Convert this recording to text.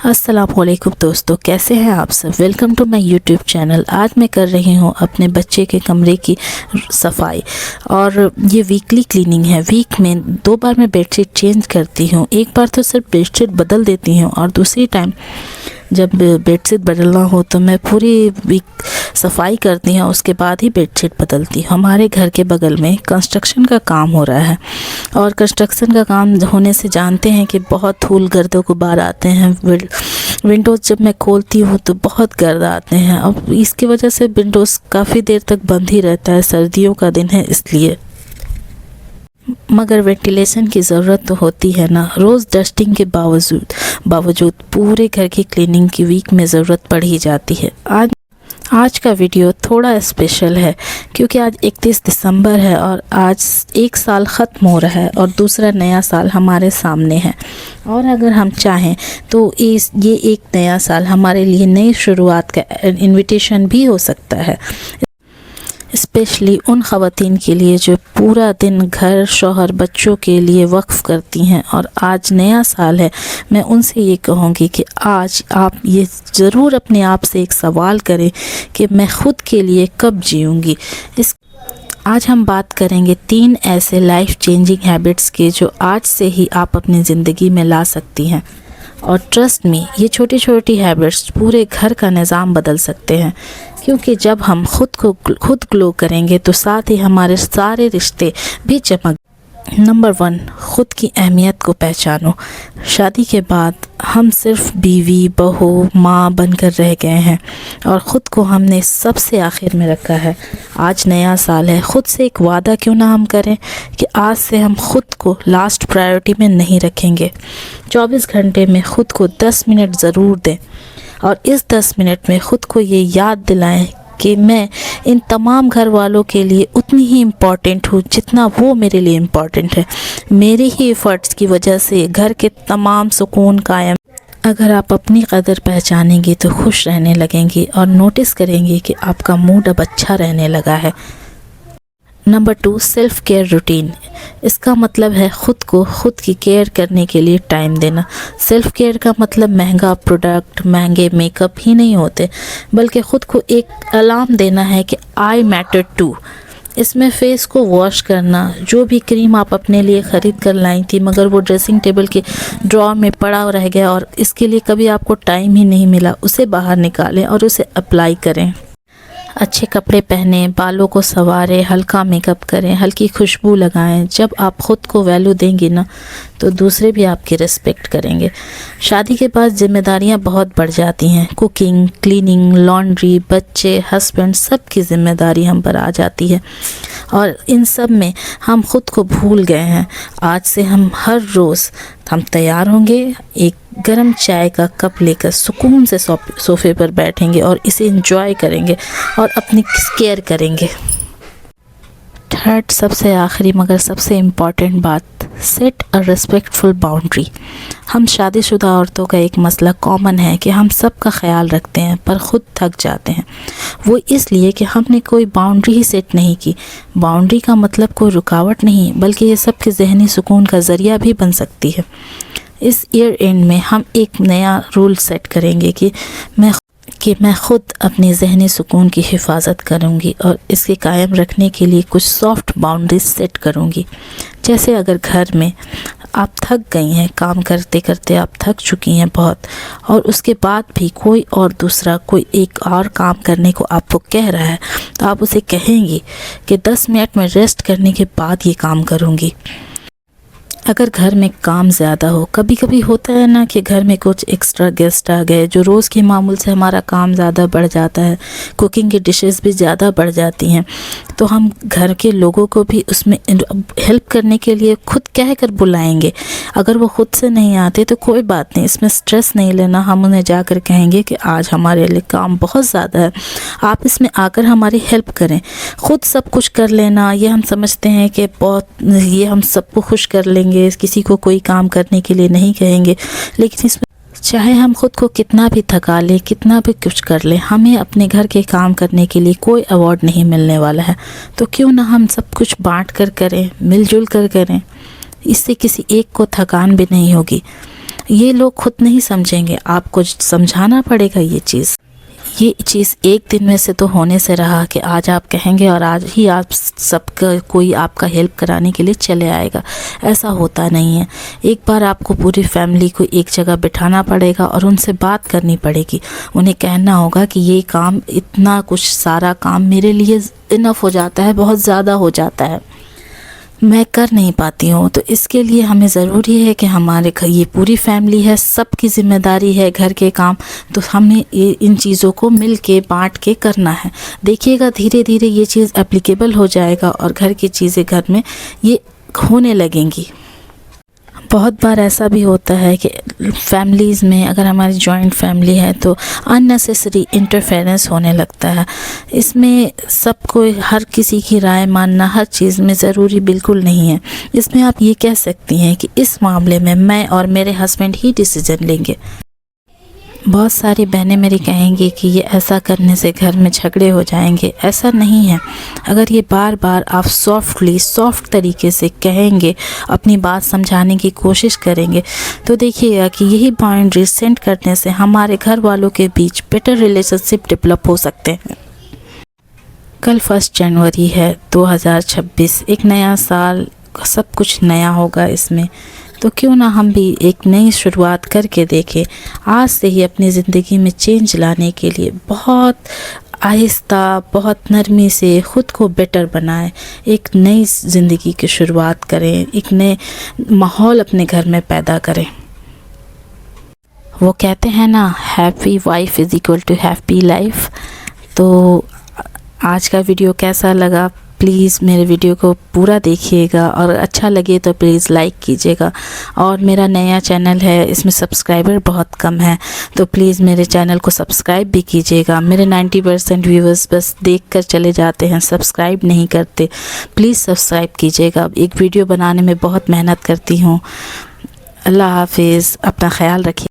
अस्सलामुअलैकुम दोस्तों, कैसे हैं आप सब। Welcome to my YouTube channel. आज मैं कर रही हूं अपने बच्चे के कमरे की सफाई और ये वीकली क्लीनिंग है। वीक में 2 बार मैं बेडशीट चेंज करती हूं। एक बार तो सिर्फ बेडशीट बदल देती हूं और दूसरी टाइम जब बेडशीट बदलना हो तो मैं पूरी वीक सफाई करती हूँ, उसके बाद ही बेडशीट बदलती हूँ। हमारे घर के बगल में कंस्ट्रक्शन का काम हो रहा है और कंस्ट्रक्शन का काम होने से जानते हैं कि बहुत धूल गर्द गुबार आते हैं। विंडोज़ जब मैं खोलती हूँ तो बहुत गर्द आते हैं। अब इसकी वजह से विंडोज़ काफ़ी देर तक बंद ही रहता है, सर्दियों का दिन है इसलिए। मगर वेंटिलेशन की ज़रूरत तो होती है ना। रोज़ डस्टिंग के बावजूद पूरे घर की क्लीनिंग की वीक में ज़रूरत पड़ ही जाती है। आज का वीडियो थोड़ा स्पेशल है क्योंकि आज 31 दिसंबर है और आज एक साल ख़त्म हो रहा है और दूसरा नया साल हमारे सामने है। और अगर हम चाहें तो ये एक नया साल हमारे लिए नई शुरुआत का इन्विटेशन भी हो सकता है, स्पेशली उन ख़वातीन के लिए जो पूरा दिन घर, शौहर, बच्चों के लिए वक्फ़ करती हैं। और आज नया साल है, मैं उनसे ये कहूँगी कि आज आप ये ज़रूर अपने आप से एक सवाल करें कि मैं ख़ुद के लिए कब जीऊँगी। आज हम बात करेंगे 3 ऐसे लाइफ चेंजिंग हैबिट्स के जो आज से ही आप अपनी ज़िंदगी में ला सकती हैं। और ट्रस्ट मी, ये छोटी छोटी हैबिट्स पूरे घर का निज़ाम बदल सकते हैं क्योंकि जब हम खुद ग्लो करेंगे तो साथ ही हमारे सारे रिश्ते भी चमक। नंबर 1, ख़ुद की अहमियत को पहचानो। शादी के बाद हम सिर्फ बीवी, बहू, माँ बनकर रह गए हैं और ख़ुद को हमने सबसे आखिर में रखा है। आज नया साल है, ख़ुद से एक वादा क्यों ना हम करें कि आज से हम ख़ुद को लास्ट प्रायोरिटी में नहीं रखेंगे। 24 घंटे में ख़ुद को 10 मिनट ज़रूर दें और इस 10 मिनट में ख़ुद को ये याद दिलाएं कि मैं इन तमाम घर वालों के लिए उतनी ही इम्पॉर्टेंट हूँ जितना वो मेरे लिए इम्पॉर्टेंट है। मेरे ही एफ़र्ट्स की वजह से घर के तमाम सुकून कायम। अगर आप अपनी कदर पहचानेंगी तो खुश रहने लगेंगी और नोटिस करेंगी कि आपका मूड अब अच्छा रहने लगा है। Number 2, self care routine. इसका मतलब है खुद की केयर करने के लिए टाइम देना। सेल्फ़ केयर का मतलब महंगा प्रोडक्ट, महंगे मेकअप ही नहीं होते, बल्कि ख़ुद को एक अलार्म देना है कि आई मैटर टू। इसमें फेस को वॉश करना, जो भी क्रीम आप अपने लिए ख़रीद कर लाई थी मगर वो ड्रेसिंग टेबल के ड्रॉर में पड़ा रह गया और इसके लिए कभी आपको टाइम ही नहीं मिला, उसे बाहर निकालें और उसे अप्लाई करें। अच्छे कपड़े पहने, बालों को संवारें, हल्का मेकअप करें, हल्की खुशबू लगाएं। जब आप ख़ुद को वैल्यू देंगी ना तो दूसरे भी आपकी रिस्पेक्ट करेंगे। शादी के बाद जिम्मेदारियां बहुत बढ़ जाती हैं। कुकिंग, क्लीनिंग, लॉन्ड्री, बच्चे, हस्बैंड, सब की जिम्मेदारी हम पर आ जाती है और इन सब में हम ख़ुद को भूल गए हैं। आज से हम हर रोज़ हम तैयार होंगे, एक गरम चाय का कप लेकर सुकून से सोफ़े पर बैठेंगे और इसे एंजॉय करेंगे और अपनी केयर करेंगे। थर्ड, सबसे आखिरी मगर सबसे इम्पॉर्टेंट बात, सेट अ रिस्पेक्टफुल बाउंड्री। हम शादीशुदा औरतों का एक मसला कॉमन है कि हम सब का ख्याल रखते हैं पर ख़ुद थक जाते हैं। वो इसलिए कि हमने कोई बाउंड्री ही सेट नहीं की। बाउंड्री का मतलब कोई रुकावट नहीं, बल्कि ये सब के ज़हनी सुकून का ज़रिया भी बन सकती है। इस ईयर एंड में हम एक नया रूल सेट करेंगे कि मैं ख़ुद अपने ज़हनी सुकून की हिफाजत करूँगी और इसके कायम रखने के लिए कुछ सॉफ्ट बाउंड्रीज सेट करूँगी। जैसे अगर घर में आप थक गई हैं, काम करते करते आप थक चुकी हैं बहुत, और उसके बाद भी कोई एक और काम करने को आपको कह रहा है तो आप उसे कहेंगी कि 10 मिनट में रेस्ट करने के बाद ये काम करूँगी। अगर घर में काम ज़्यादा हो, कभी कभी होता है ना कि घर में कुछ एक्स्ट्रा गेस्ट आ गए, जो रोज़ के मामूल से हमारा काम ज़्यादा बढ़ जाता है, कुकिंग की डिशेस भी ज़्यादा बढ़ जाती हैं, तो हम घर के लोगों को भी उसमें हेल्प करने के लिए खुद कह कर बुलाएंगे। अगर वो ख़ुद से नहीं आते तो कोई बात नहीं, इसमें स्ट्रेस नहीं लेना। हम उन्हें जाकर कहेंगे कि आज हमारे लिए काम बहुत ज़्यादा है, आप इसमें आकर हमारी हेल्प करें। ख़ुद सब कुछ कर लेना ये हम समझते हैं कि ये हम सबको खुश कर लेंगे, किसी को कोई काम करने के लिए नहीं कहेंगे, लेकिन इसमें चाहे हम खुद को कितना भी थका ले, कितना भी कुछ कर ले, हमें अपने घर के काम करने के लिए कोई अवार्ड नहीं मिलने वाला है। तो क्यों ना हम सब कुछ बांट कर करें, मिलजुल कर करें। इससे किसी एक को थकान भी नहीं होगी। ये लोग खुद नहीं समझेंगे, आपको समझाना पड़ेगा। ये चीज़ एक दिन में से तो होने से रहा कि आज आप कहेंगे और आज ही आप सबका कोई आपका हेल्प कराने के लिए चले आएगा, ऐसा होता नहीं है। एक बार आपको पूरी फैमिली को एक जगह बिठाना पड़ेगा और उनसे बात करनी पड़ेगी। उन्हें कहना होगा कि ये काम, इतना कुछ सारा काम मेरे लिए इनफ हो जाता है, बहुत ज़्यादा हो जाता है, मैं कर नहीं पाती हूँ। तो इसके लिए हमें ज़रूरी है कि हमारे घर ये पूरी फैमिली है, सबकी ज़िम्मेदारी है घर के काम, तो हमें इन चीज़ों को मिल के बाँट के करना है। देखिएगा धीरे धीरे ये चीज़ एप्लीकेबल हो जाएगा और घर की चीज़ें घर में ये होने लगेंगी। बहुत बार ऐसा भी होता है कि फैमिलीज़ में, अगर हमारी जॉइंट फैमिली है तो अननेसेसरी इंटरफेरेंस होने लगता है। इसमें सबको हर किसी की राय मानना हर चीज़ में ज़रूरी बिल्कुल नहीं है। इसमें आप ये कह सकती हैं कि इस मामले में मैं और मेरे हस्बैंड ही डिसीज़न लेंगे। बहुत सारी बहनें मेरी कहेंगी कि ये ऐसा करने से घर में झगड़े हो जाएंगे। ऐसा नहीं है। अगर ये बार बार आप सॉफ्ट तरीके से कहेंगे, अपनी बात समझाने की कोशिश करेंगे, तो देखिएगा कि यही बाउंड्री सेट करने से हमारे घर वालों के बीच बेटर रिलेशनशिप डेवलप हो सकते हैं। कल 1 जनवरी है 2026, एक नया साल, सब कुछ नया होगा इसमें। तो क्यों ना हम भी एक नई शुरुआत करके देखें। आज से ही अपनी ज़िंदगी में चेंज लाने के लिए बहुत आहिस्ता, बहुत नरमी से ख़ुद को बेटर बनाएं, एक नई ज़िंदगी की शुरुआत करें, एक नए माहौल अपने घर में पैदा करें। वो कहते हैं ना, happy wife is equal to happy life. तो आज का वीडियो कैसा लगा, प्लीज़ मेरे वीडियो को पूरा देखिएगा और अच्छा लगे तो प्लीज़ लाइक कीजिएगा। और मेरा नया चैनल है, इसमें सब्सक्राइबर बहुत कम है, तो प्लीज़ मेरे चैनल को सब्सक्राइब भी कीजिएगा। मेरे 90% व्यूवर्स बस देखकर चले जाते हैं, सब्सक्राइब नहीं करते। प्लीज़ सब्सक्राइब कीजिएगा। एक वीडियो बनाने में बहुत मेहनत करती हूँ। अल्लाह हाफिज़, अपना ख्याल रखिए।